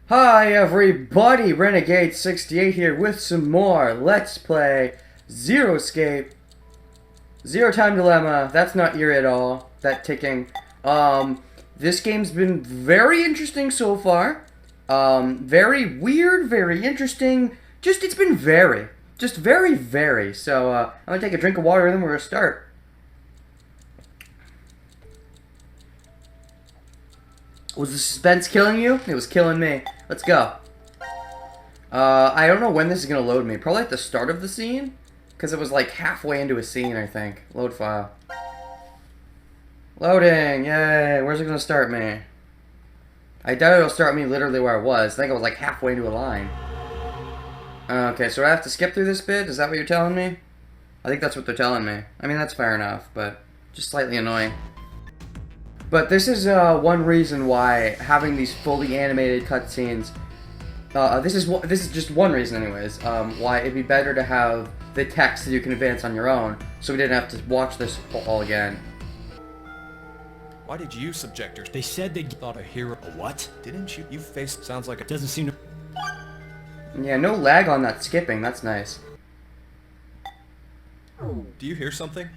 Hi everybody, Renegade68 here with some more Let's Play Zero Escape, Zero Time Dilemma. That's not eerie at all, that ticking. This game's been very interesting so far. Very weird, very interesting. It's been very. Just very. So, I'm gonna take a drink of water and then we're gonna start. Was the suspense killing you? It was killing me. Let's go. I don't know when this is going to load me. Probably at the start of the scene? Because it was like halfway into a scene, I think. Load file. Loading! Yay! Where's it going to start me? I doubt it'll start me literally where I was. I think I was like halfway into a line. Okay, so I have to skip through this bit? Is that what you're telling me? I think that's what they're telling me. I mean, that's fair enough, but just slightly annoying. But this is one reason why having these fully animated cutscenes. This is just one reason, anyways. Why it'd be better to have the text that you can advance on your own, so we didn't have to watch this all again. Why did you subject her? They said they thought a hero. A what? Didn't you? You faced. Sounds like it Doesn't seem to. Yeah, no lag on that skipping. That's nice. Do you hear something?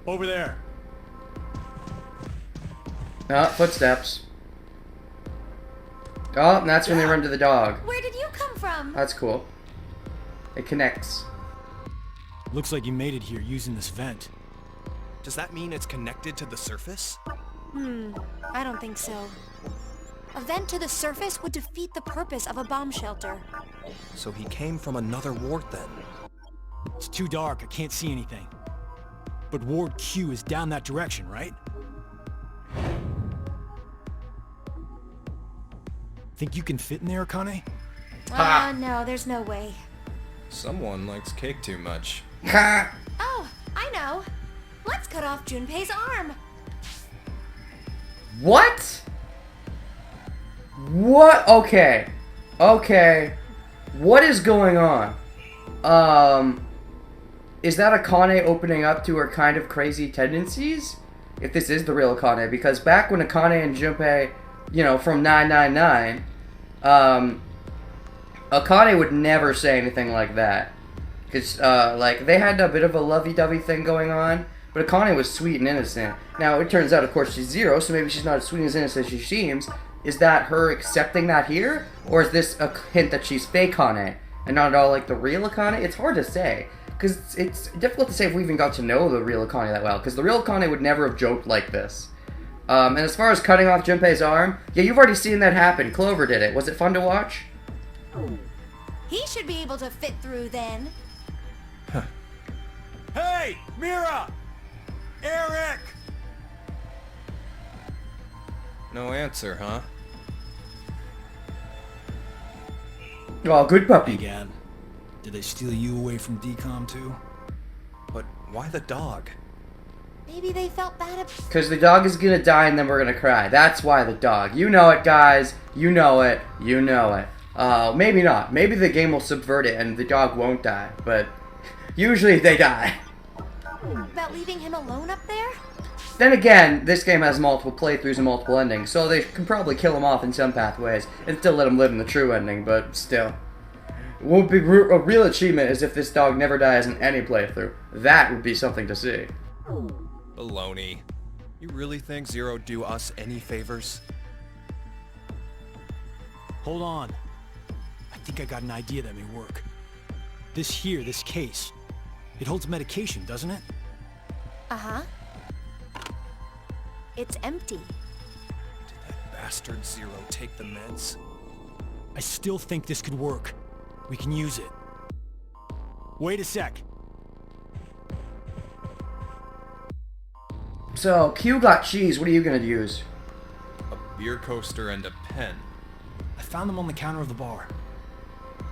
Over there. Footsteps. Oh, and that's when they run to the dog. Where did you come from? That's cool. It connects. Looks like you made it here using this vent. Does that mean it's connected to the surface? I don't think so. A vent to the surface would defeat the purpose of a bomb shelter. So he came from another ward then. It's too dark, I can't see anything. But Ward Q is down that direction, right? Think you can fit in there, Akane? No, there's no way. Someone likes cake too much. Oh, I know. Let's cut off Junpei's arm. What? What? Okay. What is going on? Is that Akane opening up to her kind of crazy tendencies? If this is the real Akane, because back when Akane and Junpei, from 999, Akane would never say anything like that. Because, they had a bit of a lovey-dovey thing going on, but Akane was sweet and innocent. Now, it turns out, of course, she's Zero, so maybe she's not as sweet and as innocent as she seems. Is that her accepting that here? Or is this a hint that she's fake Akane, and not at all like the real Akane? It's hard to say. Because it's difficult to say if we even got to know the real Akane that well. Because the real Akane would never have joked like this. And as far as cutting off Junpei's arm, yeah, you've already seen that happen. Clover did it. Was it fun to watch? He should be able to fit through then. Hey! Mira! Eric! No answer, huh? Oh, good puppy. Again. Did they steal you away from Decom too? But why the dog? Maybe they felt bad Because the dog is gonna die and then we're gonna cry. That's why the dog. You know it, guys. You know it. Maybe not. Maybe the game will subvert it and the dog won't die. But usually they die. about leaving him alone up there. Then again, this game has multiple playthroughs and multiple endings, so they can probably kill him off in some pathways and still let him live in the true ending, but still. It won't be a real achievement as if this dog never dies in any playthrough. That would be something to see. Baloney. You really think Zero do us any favors? Hold on. I think I got an idea that may work. This case. It holds medication, doesn't it? Uh-huh. It's empty. Did that bastard Zero take the meds? I still think this could work. We can use it. Wait a sec. So, Q got cheese, what are you gonna use? A beer coaster and a pen. I found them on the counter of the bar.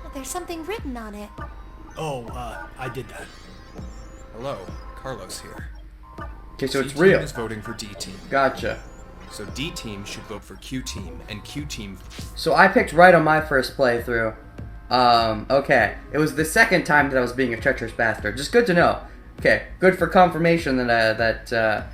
Well, there's something written on it. Oh, I did that. Hello, Carlos here. Okay, so it's C-Team real. is voting for D-Team. Gotcha. So D-Team should vote for Q-Team, and Q-Team... So I picked right on my first playthrough. Okay. It was the second time that I was being a treacherous bastard. Just good to know. Okay, good for confirmation that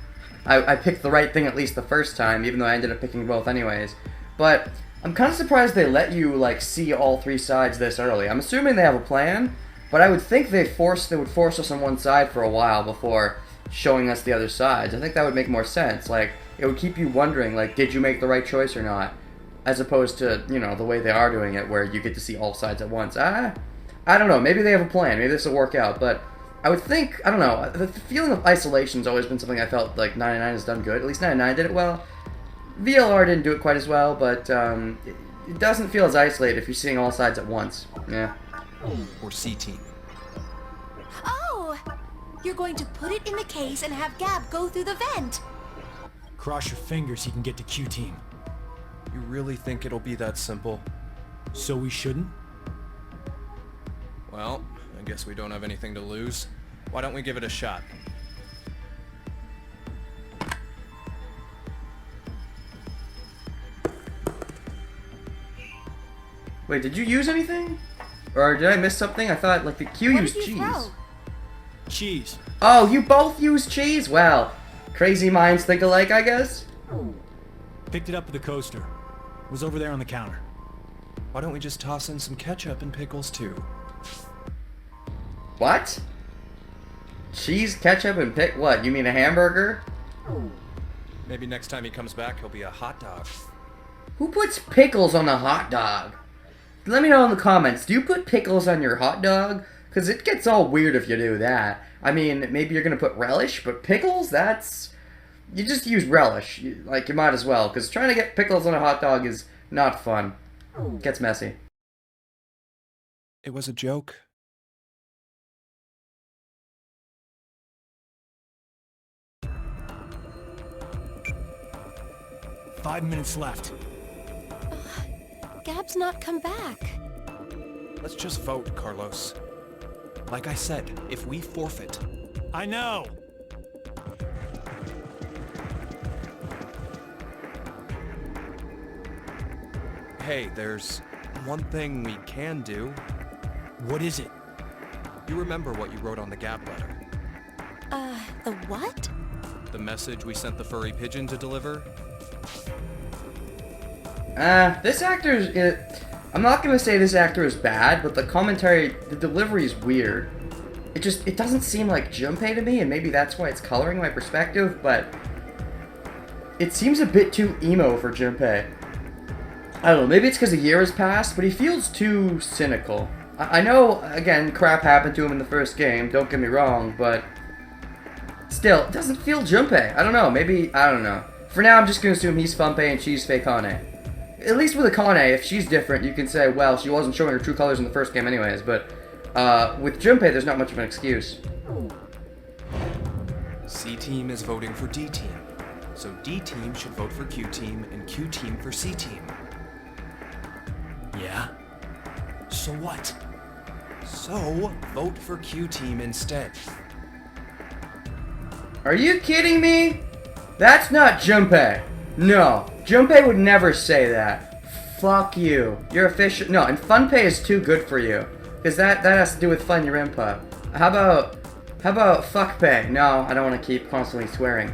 I picked the right thing at least the first time, even though I ended up picking both anyways. But I'm kind of surprised they let you, like, see all three sides this early. I'm assuming they have a plan, but I would think they would force us on one side for a while before showing us the other sides. I think that would make more sense. Like, it would keep you wondering, like, did you make the right choice or not? As opposed to, you know, the way they are doing it, where you get to see all sides at once. I don't know. Maybe they have a plan. Maybe this will work out. But I would think, I don't know, the feeling of isolation has always been something I felt like 99 has done good. At least 99 did it well. VLR didn't do it quite as well, but it doesn't feel as isolated if you're seeing all sides at once. Yeah. Or C-Team. Oh! You're going to put it in the case and have Gab go through the vent. Cross your fingers he can get to Q-Team. You really think it'll be that simple? So we shouldn't? Well, I guess we don't have anything to lose. Why don't we give it a shot? Wait, did you use anything? Or did I miss something? I thought, like, the Q What used did you cheese. throw? Cheese. Oh, you both used cheese? Well, crazy minds think alike, I guess? Picked it up at the coaster. Was over there on the counter. Why don't we just toss in some ketchup and pickles too? What? Cheese, ketchup, and what? You mean a hamburger? Maybe next time he comes back, he'll be a hot dog. Who puts pickles on a hot dog? Let me know in the comments. Do you put pickles on your hot dog? Because it gets all weird if you do that. I mean, maybe you're going to put relish, but pickles? That's... You just use relish. You might as well. Because trying to get pickles on a hot dog is not fun. It gets messy. It was a joke. Five minutes left. Gab's not come back. Let's just vote, Carlos. Like I said, if we forfeit... I know! Hey, there's one thing we can do. What is it? You remember what you wrote on the Gab letter? The what? The message we sent the furry pigeon to deliver? This actor I'm not gonna say this actor is bad, but the commentary, the delivery is weird. It doesn't seem like Junpei to me, and maybe that's why it's coloring my perspective, but it seems a bit too emo for Junpei. I don't know, maybe it's because a year has passed, but he feels too cynical. I know, again, crap happened to him in the first game, don't get me wrong, but still, it doesn't feel Junpei. I don't know, maybe, I don't know. For now, I'm just gonna assume he's Funpei and she's Akane. At least with Akane, if she's different, you can say, well, she wasn't showing her true colors in the first game anyways, but with Junpei, there's not much of an excuse. C-Team is voting for D-Team, so D-Team should vote for Q-Team and Q-Team for C-Team. Yeah? So what? So, vote for Q-Team instead. Are you kidding me? That's not Junpei. No, Junpei would never say that. Fuck you. You're official. No, and Funpei is too good for you. Because that has to do with Fun Your Impa. How about Fuckpei? No, I don't want to keep constantly swearing.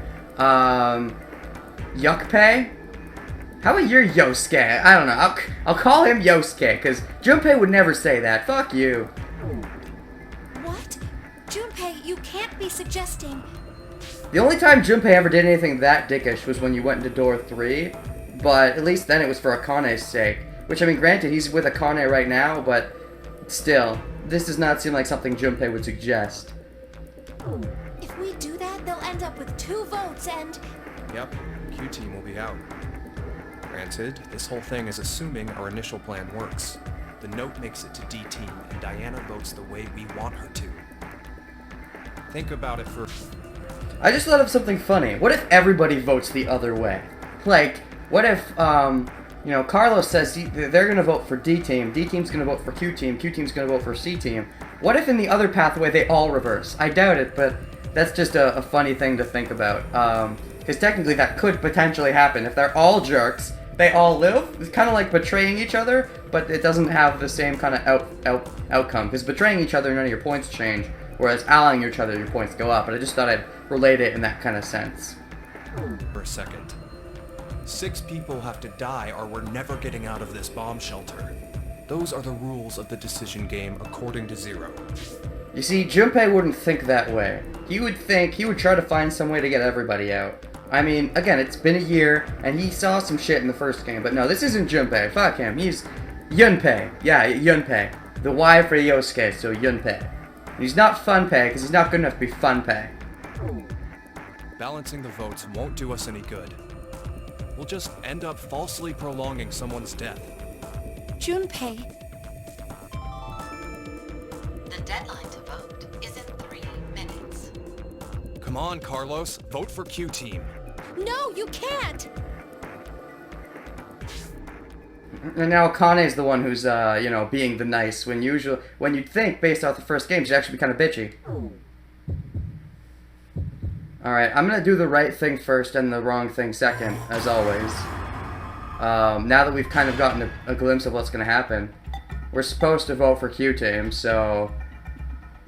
Yuckpei? How about your Yosuke? I don't know. I'll call him Yosuke, because Junpei would never say that. Fuck you. What? Junpei, you can't be suggesting... The only time Junpei ever did anything that dickish was when you went into door 3, but at least then it was for Akane's sake. Which, I mean, granted, he's with Akane right now, but still, this does not seem like something Junpei would suggest. If we do that, they'll end up with 2 votes and... Yep, Q-Team will be out. Granted, this whole thing is assuming our initial plan works. The note makes it to D-Team, and Diana votes the way we want her to. Think about it for... I just thought of something funny. What if everybody votes the other way? Like, what if, you know, Carlos says they're going to vote for D-Team, D-Team's going to vote for Q-Team, Q-Team's going to vote for C-Team. What if in the other pathway they all reverse? I doubt it, but that's just a funny thing to think about. Because technically that could potentially happen. If they're all jerks, they all live. It's kind of like betraying each other, but it doesn't have the same kind of outcome. Because betraying each other, none of your points change. Whereas allying each other, your points go up. But I just thought I'd relate it in that kind of sense. for a second. 6 people have to die or we're never getting out of this bomb shelter. Those are the rules of the decision game according to Zero. You see, Junpei wouldn't think that way. He would try to find some way to get everybody out. I mean, again, it's been a year, and he saw some shit in the first game, but no, this isn't Junpei. Fuck him. He's Yunpei. Yeah, Yunpei. The Y for Yosuke, so Yunpei. He's not Funpei, because he's not good enough to be Funpei. Balancing the votes won't do us any good. We'll just end up falsely prolonging someone's death. Junpei. The deadline to vote is in 3 minutes. Come on, Carlos. Vote for Q Team. No, you can't! And now Kane's the one who's, you know, being the nice, when you'd think, based off the first game, she'd actually be kind of bitchy. Alright, I'm gonna do the right thing first and the wrong thing second, as always. Now that we've kind of gotten a glimpse of what's gonna happen, we're supposed to vote for Q Team, so...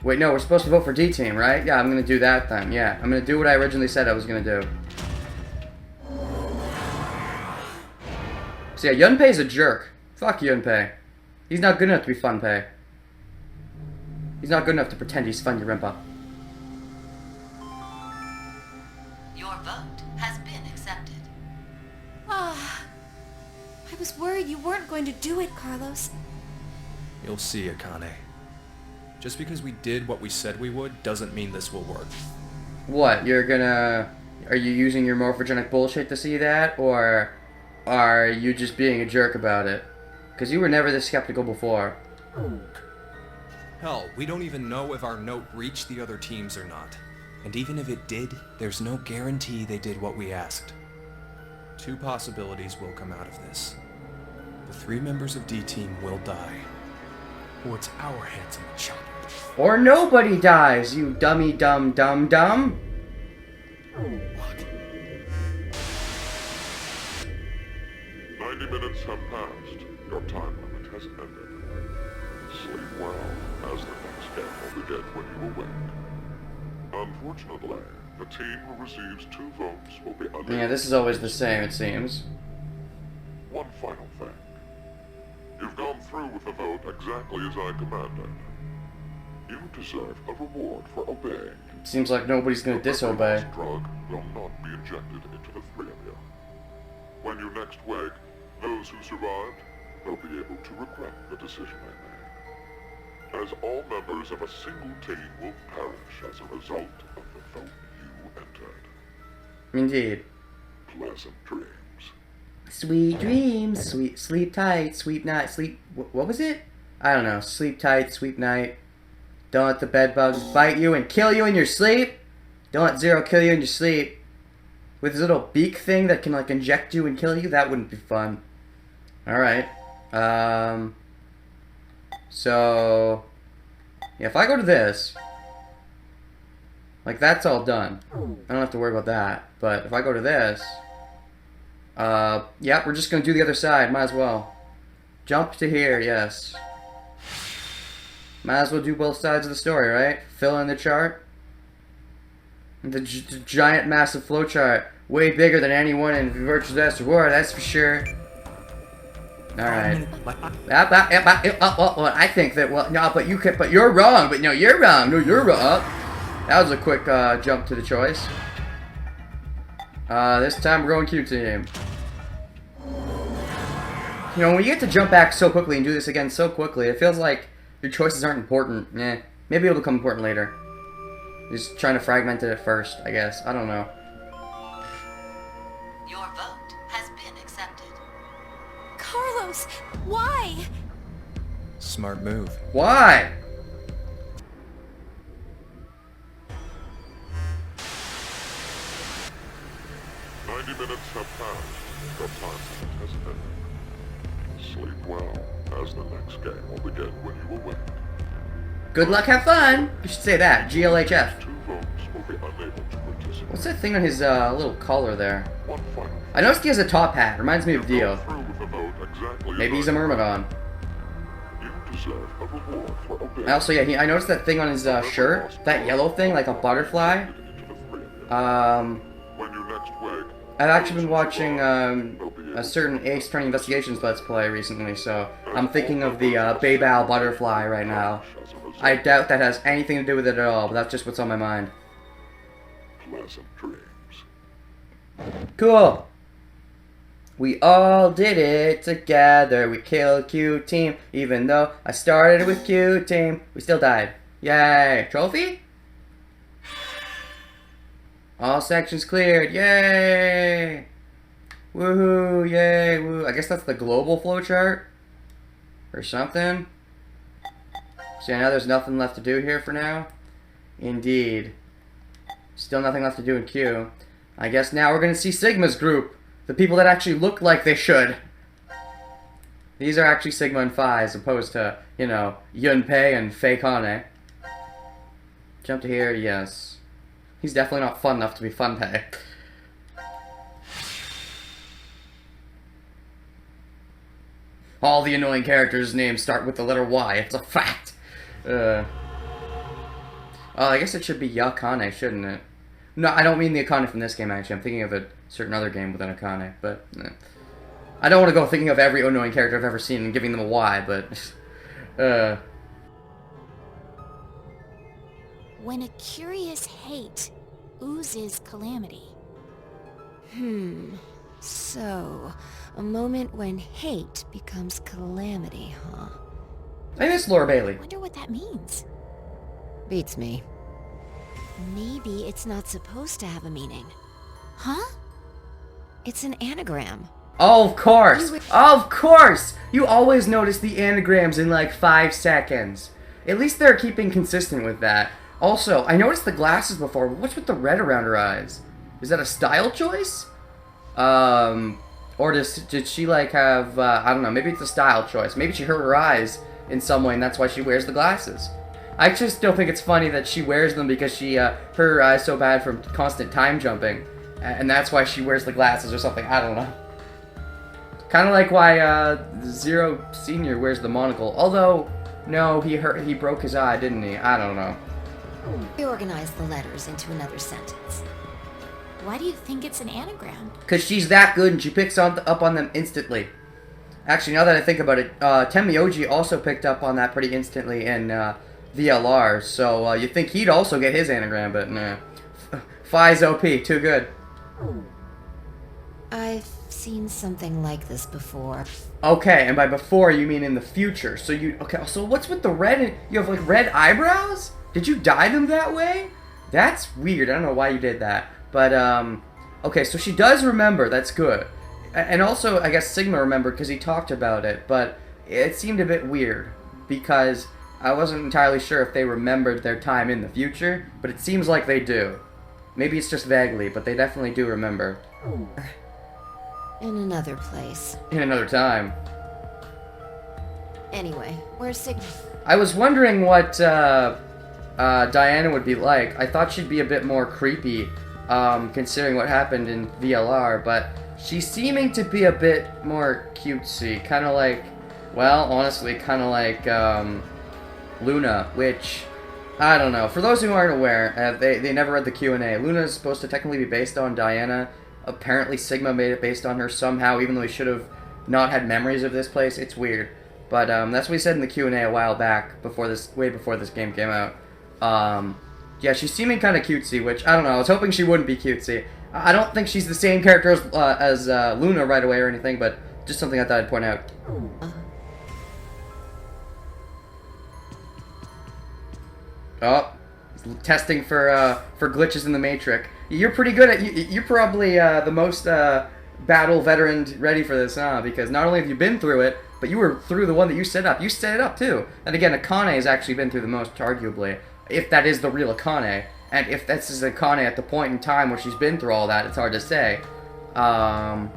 Wait, no, we're supposed to vote for D Team, right? Yeah, I'm gonna do that then, yeah. I'm gonna do what I originally said I was gonna do. So yeah, Yunpei's a jerk. Fuck Yunpei. He's not good enough to be Funpei. He's not good enough to pretend he's Fun Yurimpa. Your vote has been accepted. Ah, I was worried you weren't going to do it, Carlos. You'll see, Akane. Just because we did what we said we would doesn't mean this will work. What, you're gonna... Are you using your morphogenic bullshit to see that, or... Are you just being a jerk about it? Because you were never this skeptical before. Hell, we don't even know if our note reached the other teams or not. And even if it did, there's no guarantee they did what we asked. 2 possibilities will come out of this. The 3 members of D Team will die. Or it's our hands in the chopper. Or nobody dies, you dummy dumb dumb dumb! What? 90 minutes have passed. Your time limit has ended. Sleep well, as the next game will begin when you awake. Unfortunately, the team who receives 2 votes will be unable... Yeah, this is always the same, it seems. One final thing. You've gone through with the vote exactly as I commanded. You deserve a reward for obeying. Seems like nobody's gonna disobey. This drug will not be injected into the 3 of you. When you next wake, those who survived will be able to regret the decision they made. As all members of a single team will perish as a result of the vote you entered. Indeed. Pleasant dreams. Sweet dreams, sweet sleep tight, sweet night, sleep... What was it? I don't know. Sleep tight, sweet night. Don't let the bed bugs bite you and kill you in your sleep. Don't let Zero kill you in your sleep. With his little beak thing that can, like, inject you and kill you? That wouldn't be fun. Alright. So... Yeah, if I go to this... Like, that's all done. I don't have to worry about that. But if I go to this... yeah, we're just gonna do the other side. Might as well. Jump to here, yes. Might as well do both sides of the story, right? Fill in the chart. The giant, massive flowchart. Way bigger than anyone in Virtual Death's War, that's for sure. Alright. I think that, well, no, but you could, but you're wrong. But no, you're wrong. No, you're wrong. That was a quick jump to the choice. This time we're going Q Team. You know, when you get to jump back so quickly and do this again so quickly, it feels like your choices aren't important. Eh, maybe it'll become important later. Just trying to fragment it at first, I guess. I don't know. Your vote has been accepted. Carlos, why? Smart move. Why? Minutes have passed. Your time limit has ended. Sleep well, as the next game will begin when you awake. Good luck, have fun! You should say that. GLHF. 2 votes will be unable to participate. What's that thing on his little collar there? One final. I noticed he has a top hat. Reminds me of Dio. Through with the vote exactly Maybe he's a Myrmidon. You deserve a reward for obeying. Also, yeah, I noticed that thing on his shirt. That yellow thing, like a butterfly. When you next wake, I've actually been watching a certain Ace Attorney Investigations Let's Play recently, so I'm thinking of the Baybal Butterfly right now. I doubt that has anything to do with it at all, but that's just what's on my mind. Pleasant dreams. Cool! We all did it together. We killed Q Team, even though I started with Q Team. We still died. Yay! Trophy? All sections cleared. Yay! Woohoo! Yay! Woo! I guess that's the global flowchart or something. So yeah, now there's nothing left to do here for now. Indeed. Still nothing left to do in Q. I guess now we're gonna see Sigma's group. The people that actually look like they should. These are actually Sigma and Phi as opposed to, you know, Yunpei and Fei Kane. Jump to here, yes. He's definitely not fun enough to be Funpei. All the annoying characters' names start with the letter Y. It's a fact. Oh, I guess it should be Yakane, shouldn't it? No, I don't mean the Akane from this game, actually. I'm thinking of a certain other game with an Akane, but... I don't want to go thinking of every annoying character I've ever seen and giving them a Y, but... When a curious hate oozes calamity. So, a moment when hate becomes calamity, huh? I miss Laura Bailey. Wonder what that means. Beats me. Maybe it's not supposed to have a meaning. Huh? It's an anagram. Oh, of course! Of course! You always notice the anagrams in like 5 seconds. At least they're keeping consistent with that. Also, I noticed the glasses before, but what's with the red around her eyes? Is that a style choice? Or did she like have, I don't know, maybe it's a style choice. Maybe she hurt her eyes in some way and that's why she wears the glasses. I just still think it's funny that she wears them because she hurt her eyes so bad from constant time jumping. And that's why she wears the glasses or something, I don't know. Kind of like why Zero Senior wears the monocle. Although, no, he broke his eye, didn't he? I don't know. Reorganize the letters into another sentence. Why do you think it's an anagram? Because she's that good and she picks up on them instantly. Actually, now that I think about it, Temioji also picked up on that pretty instantly in VLR, so you'd think he'd also get his anagram, but nah. Phi's OP, too good. I've seen something like this before. Okay, and by before you mean in the future. So so what's with the red? You have like red eyebrows? Did you dye them that way? That's weird. I don't know why you did that. But, okay, so she does remember. That's good. And also, I guess Sigma remembered because he talked about it. But it seemed a bit weird because I wasn't entirely sure if they remembered their time in the future. But it seems like they do. Maybe it's just vaguely, but they definitely do remember. In another place. In another time. Anyway, where's Sigma? I was wondering what Diana would be like. I thought she'd be a bit more creepy, considering what happened in VLR, but she's seeming to be a bit more cutesy. Kind of like, well, honestly, kind of like Luna, which, I don't know. For those who aren't aware, they never read the Q&A. Luna is supposed to technically be based on Diana. Apparently Sigma made it based on her somehow, even though he should have not had memories of this place. It's weird. But that's what he said in the Q&A a while back, way before this game came out. Yeah, she's seeming kind of cutesy, which, I don't know, I was hoping she wouldn't be cutesy. I don't think she's the same character as Luna right away or anything, but just something I thought I'd point out. Oh, testing for glitches in the Matrix. You're pretty good at, you're probably the most battle veteran ready for this, huh? Because not only have you been through it, but you were through the one that you set up. You set it up too. And again, Akane has actually been through the most, arguably. If that is the real Akane. And if that's his Akane at the point in time where she's been through all that, it's hard to say. But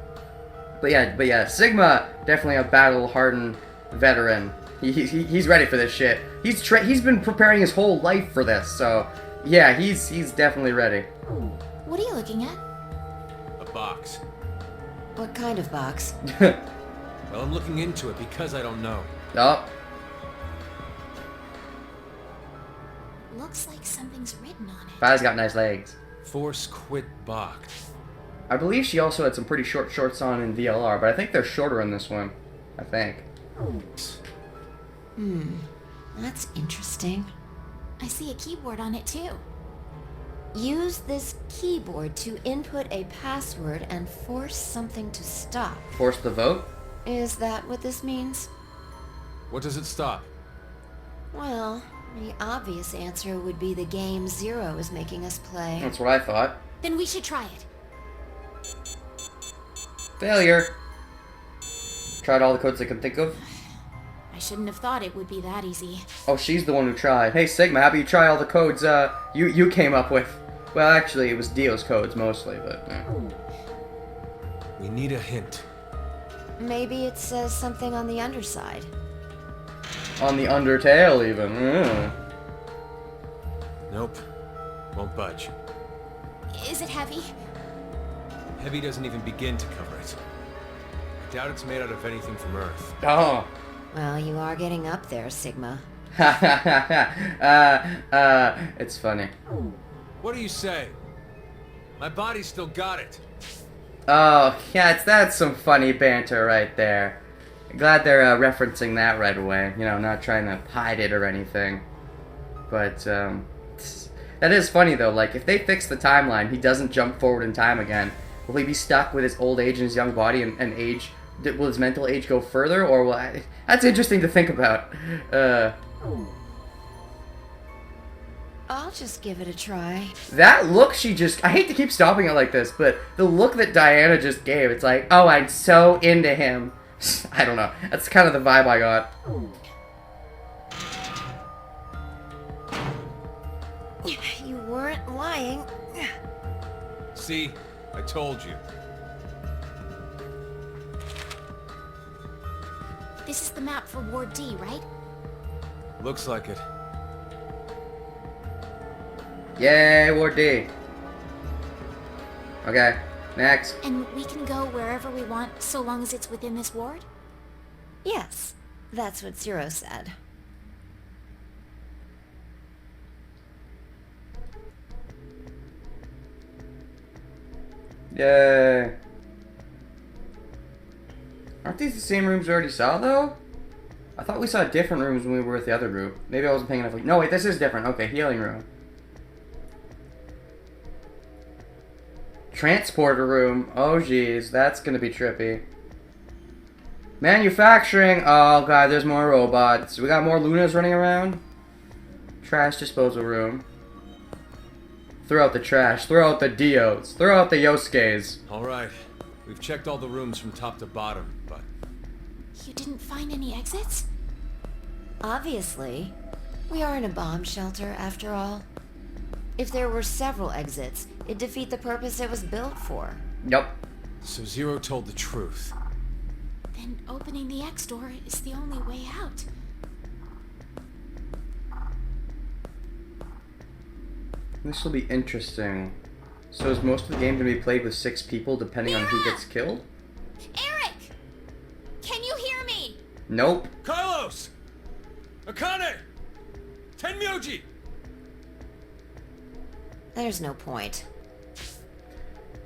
yeah, Sigma, definitely a battle-hardened veteran. He's ready for this shit. He's been preparing his whole life for this, so yeah, he's definitely ready. What are you looking at? A box. What kind of box? Well, I'm looking into it because I don't know. Oh. Looks like something's written on it. Phi's got nice legs. Force quit box. I believe she also had some pretty short shorts on in VLR, but I think they're shorter in this one. I think. That's interesting. I see a keyboard on it too. Use this keyboard to input a password and force something to stop. Force the vote? Is that what this means? What does it stop? Well, the obvious answer would be the game Zero is making us play. That's what I thought. Then we should try it. Failure. Tried all the codes I could think of. I shouldn't have thought it would be that easy. Oh, she's the one who tried. Hey, Sigma, how about you try all the codes you came up with? Well, actually, it was Dio's codes mostly, but... We need a hint. Maybe it says something on the underside. On the Undertale, even. Nope. Won't budge. Is it heavy? Heavy doesn't even begin to cover it. I doubt it's made out of anything from Earth. Oh. Well, you are getting up there, Sigma. It's funny. What do you say? My body's still got it. Oh, yeah, that's some funny banter right there. Glad they're referencing that right away. You know, not trying to hide it or anything. But, that is funny, though. Like, if they fix the timeline, he doesn't jump forward in time again. Will he be stuck with his old age and his young body and age? Will his mental age go further, or will that's interesting to think about. I'll just give it a try. That look she just... I hate to keep stopping it like this, but the look that Diana just gave, it's like, oh, I'm so into him. I don't know. That's kind of the vibe I got. You weren't lying. See? I told you. This is the map for Ward D, right? Looks like it. Yay, Ward D. Okay, next. And we can go wherever we want, so long as it's within this ward? Yes, that's what Zero said. Yay. Aren't these the same rooms we already saw, though? I thought we saw different rooms when we were with the other group. Maybe I wasn't paying enough. No, wait, this is different. Okay, healing room. Transporter room. Oh, geez, that's gonna be trippy. Manufacturing. Oh, God, there's more robots. We got more Lunas running around. Trash disposal room. Throw out the trash. Throw out the Dios. Throw out the Yosuke's. Alright. We've checked all the rooms from top to bottom, but... You didn't find any exits? Obviously. We are in a bomb shelter, after all. If there were several exits, it'd defeat the purpose it was built for. Yep. So Zero told the truth. Then opening the X door is the only way out. This will be interesting. So is most of the game going to be played with 6 people depending on who gets killed? Eric! Can you hear me? Nope. Carlos! Akane! Tenmyoji! There's no point.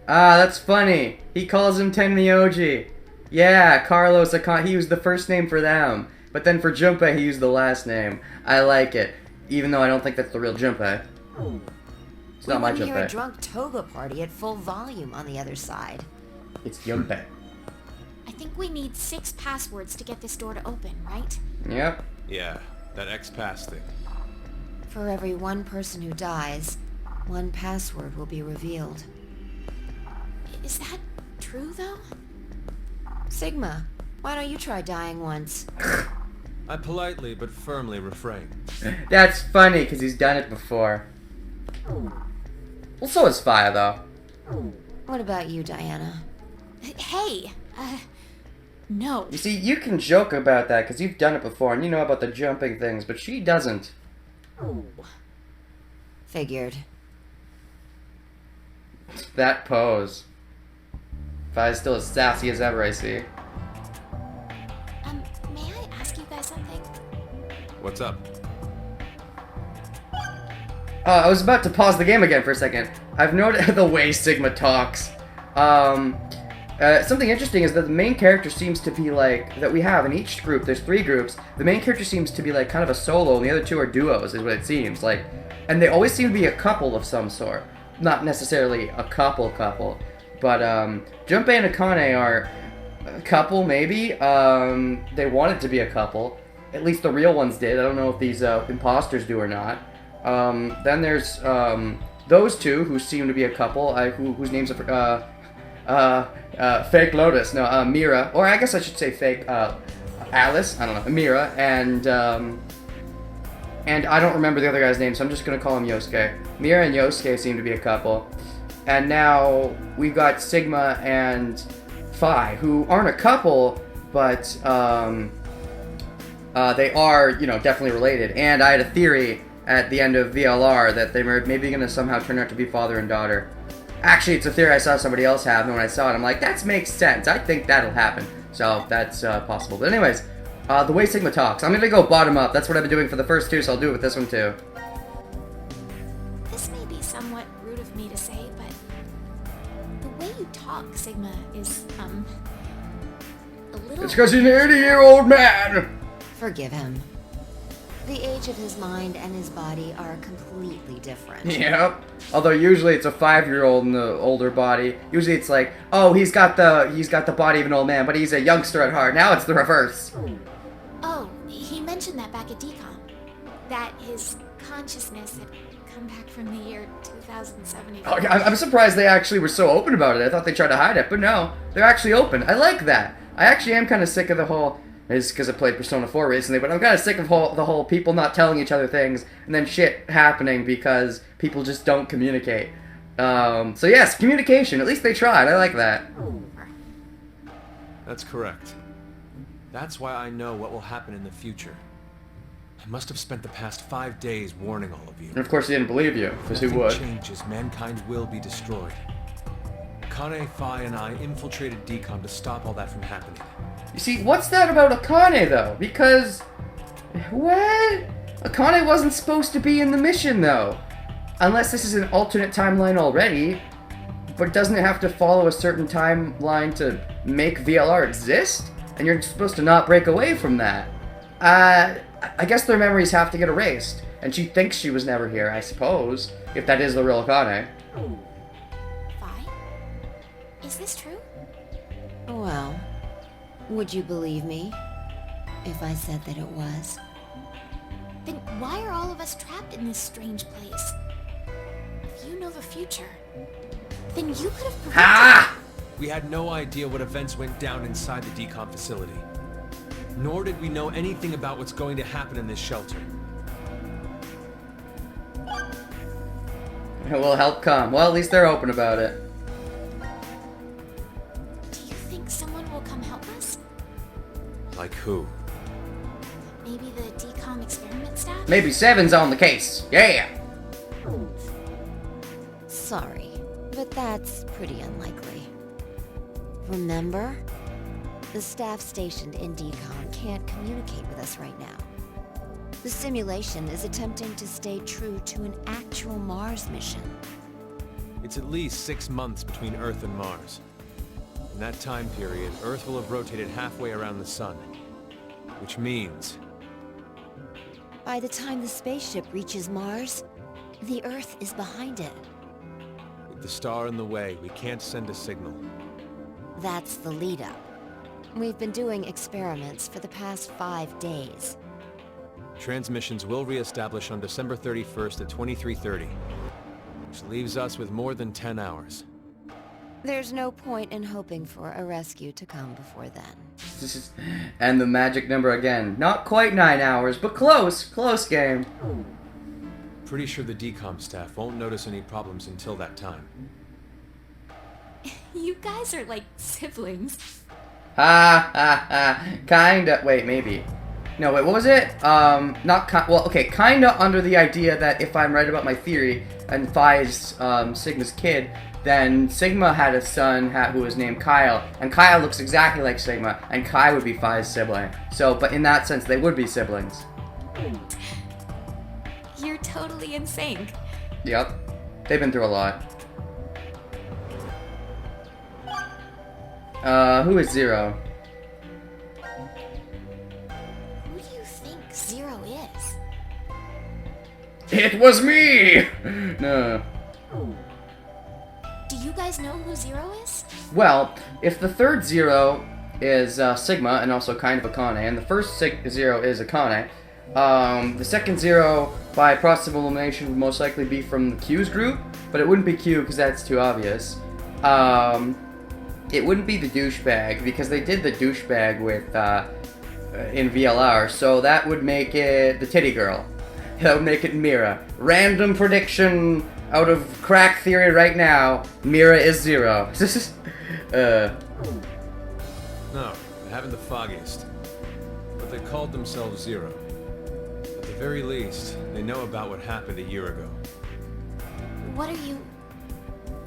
Ah, that's funny. He calls him Tenmyoji. Yeah, Carlos Akane. He used the first name for them. But then for Junpei, he used the last name. I like it. Even though I don't think that's the real Junpei. It's not my We hear a Junpei. drunk toga party at full volume on the other side. It's Junpei. I think we need 6 passwords to get this door to open, right? Yep. Yeah, that X-Pass thing. For every one person who dies, one password will be revealed. Is that true, though? Sigma, why don't you try dying once? I politely but firmly refrain. That's funny, because he's done it before. Well, so is Fire, though. What about you, Diana? Hey, no. You see, you can joke about that, because you've done it before, and you know about the jumping things, but she doesn't. Figured. That pose. Fire's still as sassy as ever, I see. May I ask you guys something? What's up? I was about to pause the game again for a second. I've noted the way Sigma talks. Something interesting is that the main character seems to be like, that we have in each group, there's 3 groups, the main character seems to be like kind of a solo, and the other 2 are duos, is what it seems, like, and they always seem to be a couple of some sort. Not necessarily a couple, but, Junpei and Akane are a couple, maybe, they wanted to be a couple, at least the real ones did, I don't know if these, imposters do or not. Then there's, those 2 who seem to be a couple, whose names are, Fake Lotus, no, Mira, or I guess I should say Fake, Alice, I don't know, Mira, and I don't remember the other guy's name, so I'm just gonna call him Yosuke. Mira and Yosuke seem to be a couple, and now we've got Sigma and Phi, who aren't a couple, but, they are, you know, definitely related, and I had a theory at the end of VLR that they were maybe gonna somehow turn out to be father and daughter. Actually, it's a theory I saw somebody else have, and when I saw it, I'm like, that makes sense. I think that'll happen. So, that's possible. But anyways, the way Sigma talks. I'm going to go bottom up. That's what I've been doing for the first 2, so I'll do it with this one, too. This may be somewhat rude of me to say, but the way you talk, Sigma, is, a little... It's because he's an 80-year-old man! Forgive him. The age of his mind and his body are completely different. Yep. Although usually it's a 5-year-old in the older body. Usually it's like, oh, he's got the body of an old man, but he's a youngster at heart. Now it's the reverse. Oh, he mentioned that back at Decon. That his consciousness had come back from the year 2074. Oh, I'm surprised they actually were so open about it. I thought they tried to hide it, but no, they're actually open. I like that. I actually am kind of sick of the whole... It's because I played Persona 4 recently, but I'm kind of sick of the whole people not telling each other things and then shit happening because people just don't communicate. So yes, communication. At least they tried. I like that. That's correct. That's why I know what will happen in the future. I must have spent the past 5 days warning all of you. And of course he didn't believe you, because who would? If nothing changes, mankind will be destroyed. Akane, Phi, and I infiltrated Decon to stop all that from happening. You see, what's that about Akane, though? Because... What? Akane wasn't supposed to be in the mission, though. Unless this is an alternate timeline already. But doesn't it have to follow a certain timeline to make VLR exist? And you're supposed to not break away from that. I guess their memories have to get erased. And she thinks she was never here, I suppose. If that is the real Akane. Phi? Is this true? Well, would you believe me if I said that it was? Then why are all of us trapped in this strange place? If you know the future, then you could have prevented... Ha! We had no idea what events went down inside the Decon facility. Nor did we know anything about what's going to happen in this shelter. It will help come. Well, at least they're open about it. Do you think someone will come help us? Like who? Maybe the decom experiment staff? Maybe Seven's on the case. Yeah! Sorry, but that's pretty unlikely. Remember? The staff stationed in Decon can't communicate with us right now. The simulation is attempting to stay true to an actual Mars mission. It's at least 6 months between Earth and Mars. In that time period, Earth will have rotated halfway around the sun. Which means... By the time the spaceship reaches Mars, the Earth is behind it. with the star in the way, we can't send a signal. That's the lead-up. We've been doing experiments for the past 5 days. Transmissions will re-establish on December 31st at 23:30, which leaves us with more than 10 hours. There's no point in hoping for a rescue to come before then. And the magic number again. Not quite 9 hours, but close. Close game. Pretty sure the decom staff won't notice any problems until that time. You guys are like siblings. Ha ha ha. Kinda. Wait, maybe. No, wait, what was it? Well, okay, kinda under the idea that if I'm right about my theory, and Phi's Sigma's kid, then Sigma had a son who was named Kyle, and Kyle looks exactly like Sigma, and Kai would be Phi's sibling. So, but in that sense, they would be siblings. You're totally in sync. Yep. They've been through a lot. Who is Zero? Who do you think Zero is? It was me! No. Do you guys know who Zero is? Well, if the third Zero is Sigma and also kind of Akane, and the first Zero is Akane, the second Zero by process of elimination would most likely be from the Q's group, but it wouldn't be Q because that's too obvious. It wouldn't be the douchebag because they did the douchebag with in VLR, so that would make it the titty girl. That would make it Mira. Random prediction out of crack theory right now. Mira is Zero. No, they haven't the foggiest. But they called themselves Zero. At the very least, they know about what happened a year ago. What are you...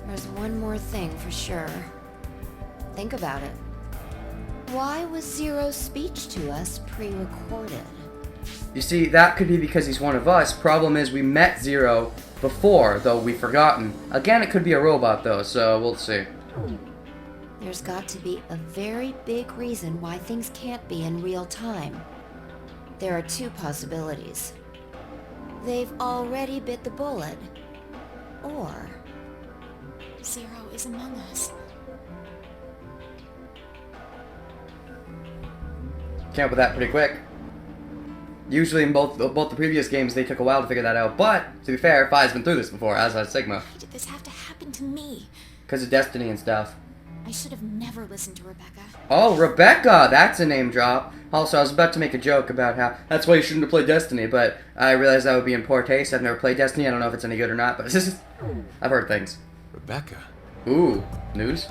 There's one more thing for sure. Think about it. Why was Zero's speech to us pre-recorded? You see, that could be because he's one of us. Problem is, we met Zero before, though we've forgotten. Again, it could be a robot, though, so we'll see. There's got to be a very big reason why things can't be in real time. There are two possibilities. They've already bit the bullet, or... Zero is among us. Came up with that pretty quick. Usually in both the previous games, they took a while to figure that out, but, to be fair, Phi's been through this before, as has Sigma. Why did this have to happen to me? Because of Destiny and stuff. I should have never listened to Rebecca. Oh, Rebecca! That's a name drop. Also, I was about to make a joke about how that's why you shouldn't have played Destiny, but I realized that would be in poor taste. I've never played Destiny. I don't know if it's any good or not, but I've heard things. Rebecca? Ooh, news?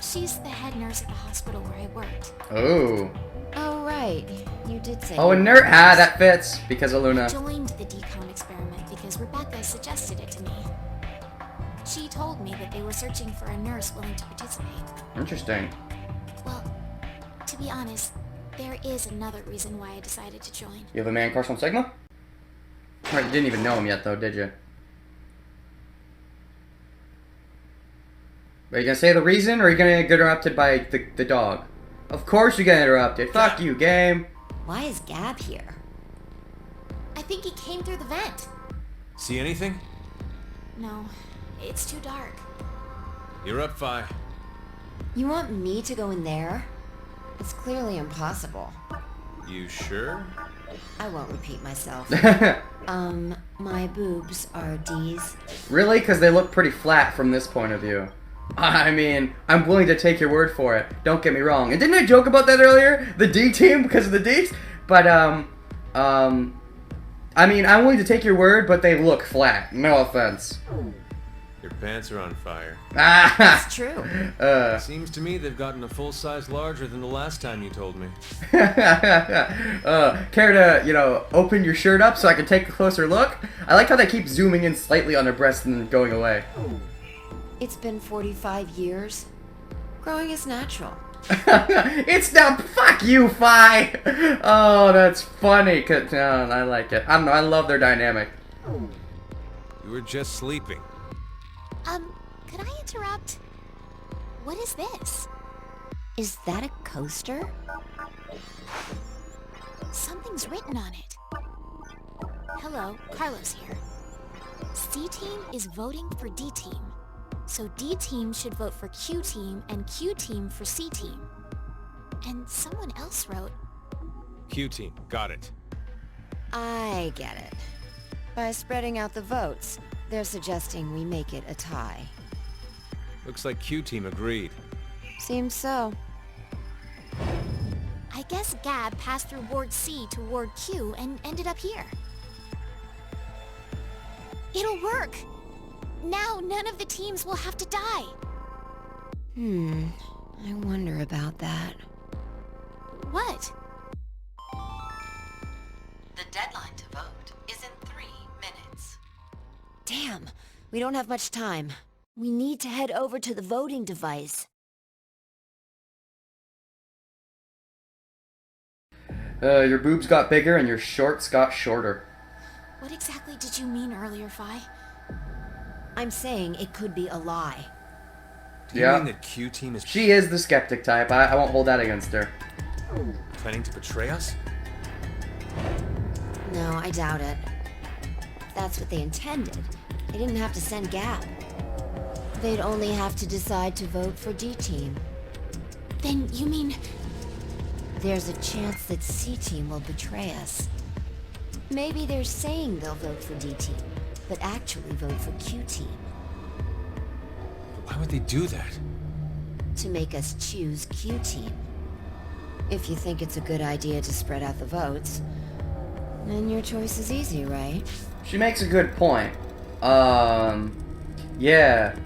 She's the head nurse at the hospital where I worked. Ooh. Oh, right. You did say... Oh, a nerd. Ah, that fits because of I Luna. joined the Decon experiment because Rebecca suggested it to me. She told me that they were searching for a nurse willing to participate. Interesting. Well, to be honest, there is another reason why I decided to join. You have a man crush on Sigma? Or you didn't even know him yet, though, did you? Are you gonna say the reason, or are you gonna get interrupted by the dog? Of course you get interrupted. Fuck you, game. Why is Gab here? I think he came through the vent. See anything? No, it's too dark. You're up, Phi. You want me to go in there? It's clearly impossible. You sure? I won't repeat myself. My boobs are D's. Really? Because they look pretty flat from this point of view. I mean, I'm willing to take your word for it. Don't get me wrong. And didn't I joke about that earlier? The D team because of the D's? But, I mean, I'm willing to take your word, but they look flat. No offense. Your pants are on fire. It's true. Seems to me they've gotten a full size larger than the last time you told me. Care to, you know, open your shirt up so I can take a closer look? I like how they keep zooming in slightly on their breasts and then going away. It's been 45 years. Growing is natural. It's now. Fuck you, Phi. Oh, that's funny. I like it. I don't know. I love their dynamic. You were just sleeping. Could I interrupt? What is this? Is that a coaster? Something's written on it. Hello, Carlos here. C-Team is voting for D-Team. So D-Team should vote for Q-Team and Q-Team for C-Team. And someone else wrote... Q-Team, got it. I get it. By spreading out the votes, they're suggesting we make it a tie. Looks like Q-Team agreed. Seems so. I guess Gab passed through Ward C to Ward Q and ended up here. It'll work! Now none of the teams will have to die. I wonder about that. What? The deadline to vote is in 3 minutes. Damn, we don't have much time. We need to head over to the voting device. Your boobs got bigger and your shorts got shorter. What exactly did you mean earlier, Phi? I'm saying it could be a lie. Do you Yeah. mean that Q Team is She is the skeptic type. I won't hold that against her. planning to betray us? No, I doubt it. If that's what they intended, they didn't have to send Gab. They'd only have to decide to vote for D-Team. Then you mean... There's a chance that C-Team will betray us. Maybe they're saying they'll vote for D-Team, but actually vote for Q-Team. Why would they do that? To make us choose Q-Team. If you think it's a good idea to spread out the votes, then your choice is easy, right? She makes a good point. Yeah.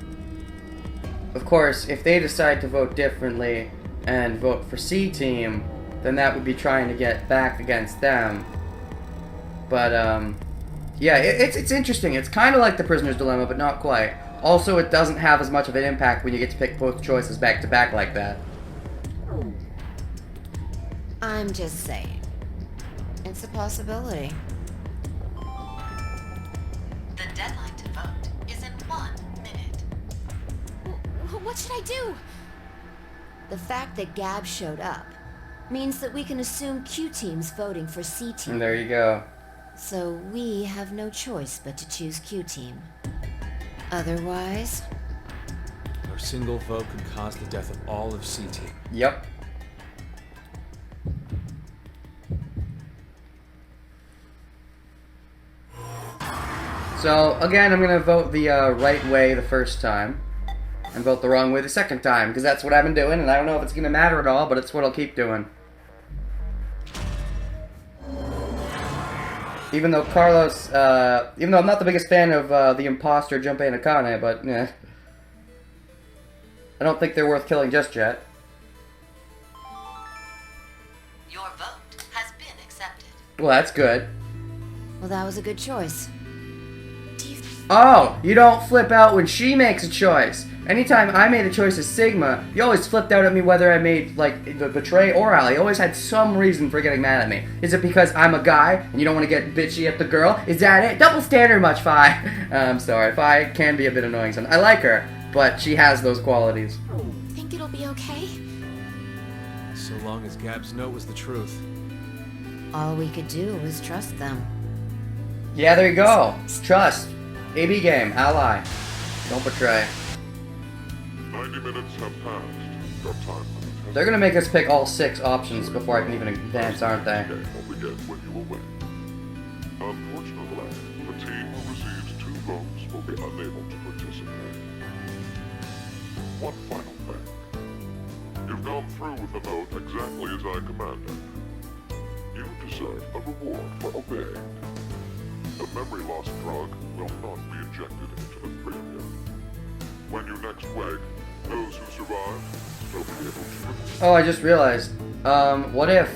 Of course, if they decide to vote differently and vote for C-Team, then that would be trying to get back against them. But, yeah, it's interesting. It's kind of like the Prisoner's Dilemma, but not quite. Also, it doesn't have as much of an impact when you get to pick both choices back to back like that. I'm just saying. It's a possibility. The deadline to vote is in 1 minute. What should I do? The fact that Gab showed up means that we can assume Q-Team's voting for C-Team. And there you go. So we have no choice but to choose Q-Team. Otherwise... Our single vote could cause the death of all of C-Team. Yep. So, again, I'm going to vote the right way the first time, and vote the wrong way the second time, because that's what I've been doing, and I don't know if it's going to matter at all, but it's what I'll keep doing. Even though Carlos, even though I'm not the biggest fan of the imposter Junpei Nakane, but, yeah. I don't think they're worth killing just yet. Your vote has been accepted. Well, that's good. Well, that was a good choice. Oh, you don't flip out when she makes a choice. Anytime I made a choice as Sigma, you always flipped out at me whether I made, like, the Betray or Ally. You always had some reason for getting mad at me. Is it because I'm a guy and you don't want to get bitchy at the girl? Is that it? Double standard much, Fi. I'm sorry, Fi can be a bit annoying sometimes. I like her, but she has those qualities. Think it'll be okay? So long as Gab's note was the truth. All we could do was trust them. Yeah, there you go. Trust. AB game. Ally. Don't betray. 90 minutes have passed. Your time limit has They're gonna make us pick all 6 options before I can even advance, aren't they? game will begin when you awake. Unfortunately, the team who receives 2 votes will be unable to participate. One final thing. You've gone through with the vote exactly as I commanded. You deserve a reward for obeying. The memory loss drug will not be injected into the 3 of you. When you next wake, those who survive will be able to... Oh, I just realized. What if...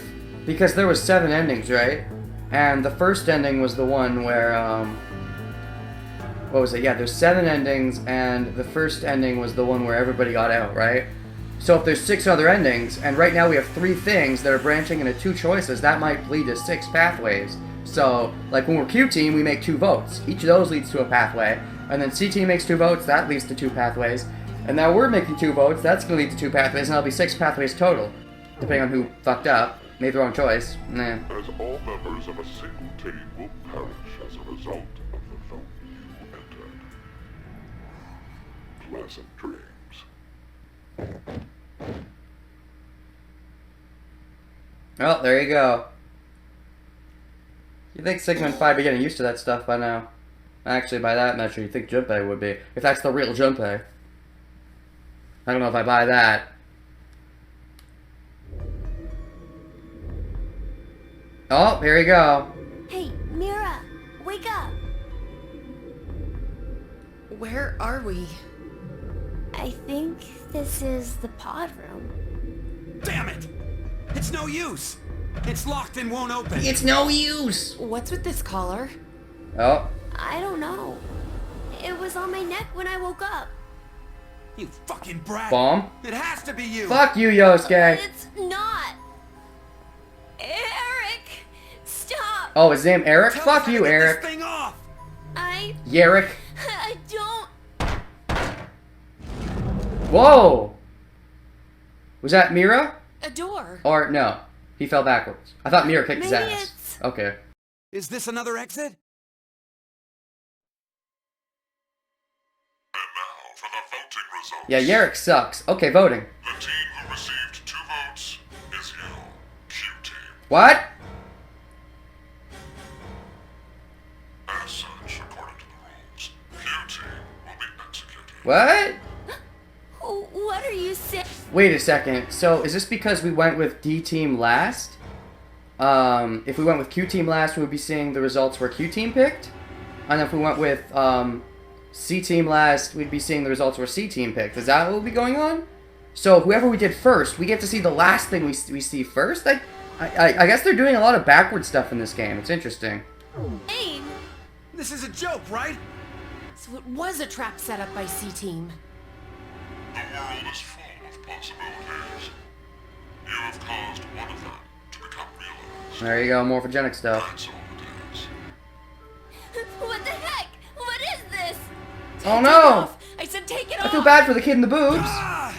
Because there was 7 endings, right? And the first ending was the one where, what was it? Yeah, there's 7 endings, and the first ending was the one where everybody got out, right? So if there's 6 other endings, and right now we have 3 things that are branching into 2 choices, that might lead to 6 pathways. So, like when we're Q-Team, we make 2 votes. Each of those leads to a pathway. And then C-Team makes 2 votes, that leads to 2 pathways. And now we're making 2 votes, that's going to lead to 2 pathways, and that'll be 6 pathways total. Depending on who fucked up, made the wrong choice. Nah. As all members of a single team will perish as a result of the vote you entered. Pleasant dreams. Well, there you go. You think Sigma and Phi be getting used to that stuff by now? Actually, by that measure, you think Junpei would be. If that's the real Junpei. I don't know if I buy that. Oh, here we go. Hey, Mira, wake up! Where are we? I think this is the pod room. Damn it! It's no use! It's locked and won't open! It's no use! What's with this collar? Oh. I don't know. It was on my neck when I woke up. You fucking brat! Bomb? It has to be you! Fuck you, Yosuke! It's not. Eric, stop! Oh, his name Eric? Tell us Fuck how you, to get Eric. This thing off. I Yerrick. don't. Whoa! Was that Mira? A door. Or no, he fell backwards. I thought Mira kicked his Maybe ass. it's... Okay. Is this another exit? And now for the voting results. Yeah, Yarrick sucks. Okay, voting. The team who received 2 votes is you, Q Team. What? As such, according to the rules, Q Team will be executed. What? What are you saying? Wait a second. So, is this because we went with D Team last? If we went with Q Team last, we would be seeing the results where Q Team picked. And if we went with C Team last, we'd be seeing the results where C Team picked. Is that what would be going on? So, whoever we did first, we get to see the last thing we see first? I guess they're doing a lot of backward stuff in this game. It's interesting. Hey, This is a joke, right? so it was a trap set up by C-Team. The world is full of possibilities. You have caused one of them to become realized. There you go, morphogenic stuff. That's all it is. What the heck? What is this? Oh no! I said take it I off. feel bad for the kid in the boobs. Ah!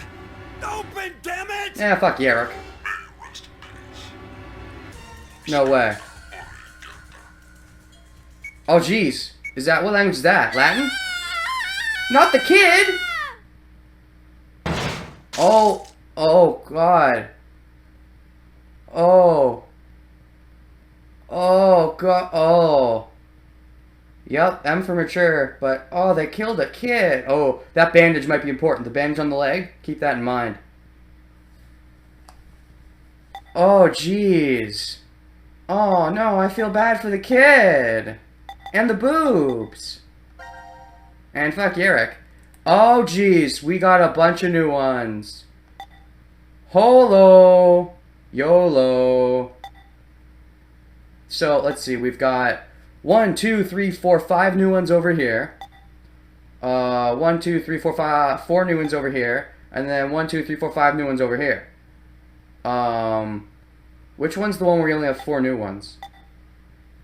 Open, damn it! Yeah, fuck Yarrick. May you rest in peace. No way. Oh jeez. Is that, what language is that? Latin? Not the kid! Oh, oh god. Oh. Oh god, oh. Yep, M for mature, but oh, they killed a kid. Oh, that bandage might be important. The bandage on the leg, keep that in mind. Oh jeez. Oh no, I feel bad for the kid. And the boobs. And fuck Yarrick. Oh jeez, we got a bunch of new ones. Holo. YOLO. So, let's see, we've got 1, 2, 3, 4, 5 new ones over here. 1, 2, 3, 4, 5, 4 new ones over here. And then 1, 2, 3, 4, 5 new ones over here. Which one's the one where we only have 4 new ones?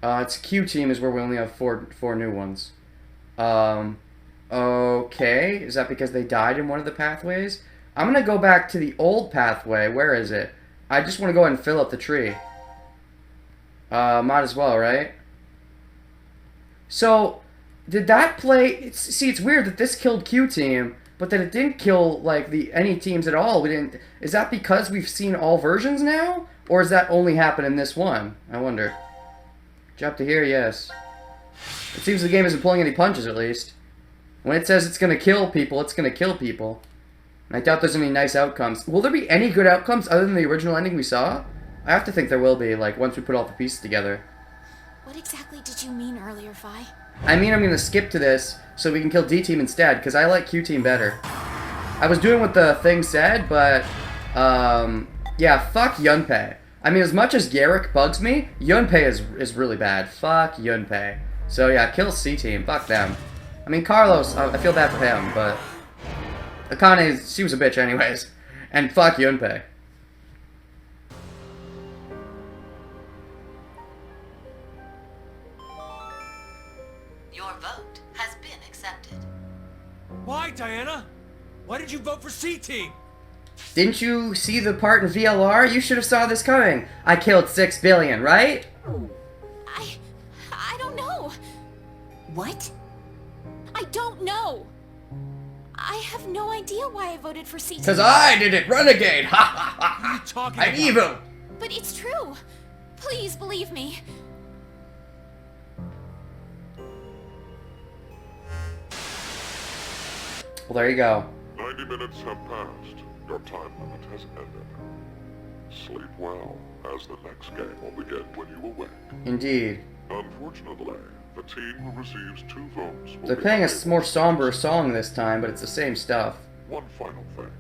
It's Q Team is where we only have four new ones. Okay. Is that because they died in one of the pathways? I'm gonna go back to the old pathway. Where is it? I just want to go ahead and fill up the tree. Might as well, right? So, did that play... See, it's weird that this killed Q Team, but that it didn't kill, like, any teams at all. We didn't... Is that because we've seen all versions now? Or does that only happen in this one? I wonder. Jump to here, yes. It seems the game isn't pulling any punches, at least. When it says it's gonna kill people, it's gonna kill people. And I doubt there's any nice outcomes. Will there be any good outcomes other than the original ending we saw? I have to think there will be, like, once we put all the pieces together. What exactly did you mean earlier, Vi? I mean, I'm gonna skip to this so we can kill D Team instead, because I like Q Team better. I was doing what the thing said, but, yeah, fuck Yunpei. I mean, as much as Yarrick bugs me, Yunpei is really bad. Fuck Yunpei. So yeah, kill C Team. Fuck them. I mean, Carlos, I feel bad for him, but Akane, she was a bitch anyways. And fuck Yunpei. Your vote has been accepted. Why, Diana? Why did you vote for C-Team? Didn't you see the part in VLR? You should have saw this coming. I killed 6 billion, right? I don't know. What? I don't know. I have no idea why I voted for C. Cause I did it, Renegade! Ha ha ha What are you ha! talking I'm about? evil! But it's true. Please believe me. Well, there you go. 90 minutes have passed. Your time limit has ended. Sleep well, as the next game will begin when you awake. Indeed. Unfortunately, the team who receives 2 votes will They're be playing a unable more to somber succeed. song this time, but it's the same stuff. One final thing.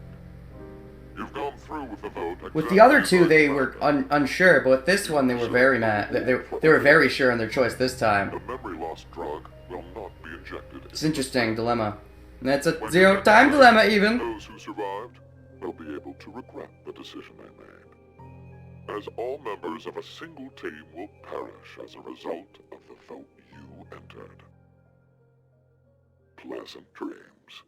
You've gone through with the vote. With the other two, exactly they as were planned. unsure, but with this one, they were very mad. They were very sure in their choice this time. The memory loss drug will not be injected. It's an interesting dilemma. And that's a When you zero-time next dilemma, wake, even. Those who survived will be able to regret the decision they made, as all members of a single team will perish as a result of the vote you entered. Pleasant dreams.